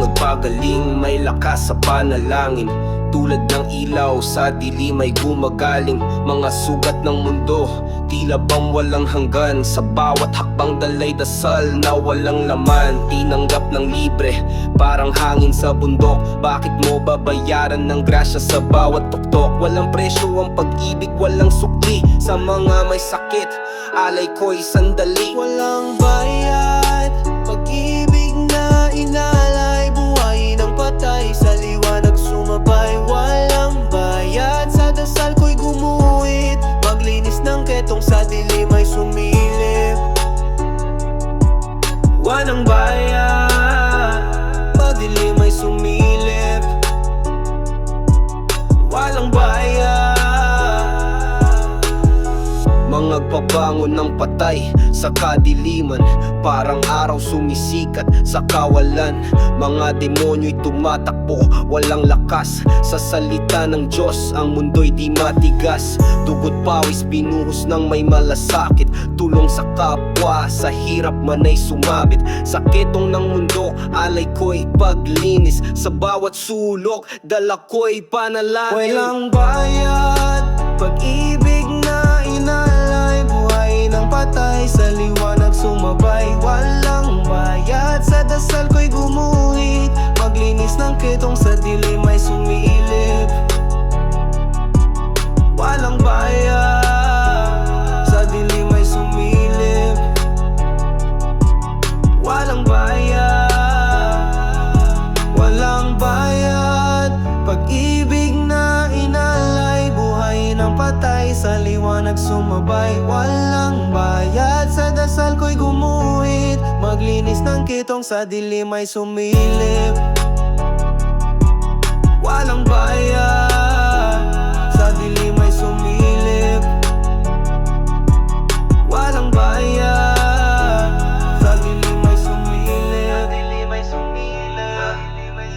nagpagaling, may lakas sa panalangin. Tulad ng ilaw sa dilim ay gumagaling. Mga sugat ng mundo, tila bang walang hanggan. Sa bawat hakbang dalay dasal na walang laman. Tinanggap ng libre, parang hangin sa bundok. Bakit mo babayaran ng grasya sa bawat tuktok? Walang presyo ang pag-ibig, walang sukli. Sa mga may sakit, alay ko'y sandali. Walang bayad, pag-ibig na inalay. Buhay ng patay, sa liwanag sumabay. Walang bayad, sa dasal ko'y gumuhit. Maglinis ng ketong, sa dilim ay sumilip. Walang bayad, pag dilim ay sumilip. Walang bayad. Mga nagpabangon ng patay sa kadiliman, parang araw sumisikat sa kawalan. Mga demonyo'y tumatakbo, walang lakas. Sa salita ng Diyos, ang mundo'y di matigas. Dugot pawis binuhos ng may malasakit. Tulong sa kapwa, sa hirap man ay sumabit. Sa ketong ng mundo, alay ko'y paglinis. Sa bawat sulok, dala ko'y panalangin. Walang bayad, pag-ibig na inalay. Buhay ng patay, sa liwanag sumabay. Walang bayad, sa dasal ko'y gumuhit. Maglinis ng ketong, sa dilim ay sumiilip. Walang bayad, sa dilim ay sumilip. Walang bayad, walang bayad, pag-ibig na inalay. Buhay ng patay, sa liwanag sumabay. Walang bayad, sa dasal ko'y gumuhit. Maglinis ng kitong, sa dilim ay sumilip. Walang bayad, sa dilim ay sumilip. Walang bayad, sa dilim ay sumilip.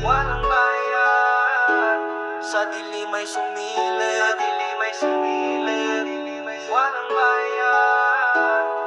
Walang bayad, sa dilim ay sumilip. Walang bayad.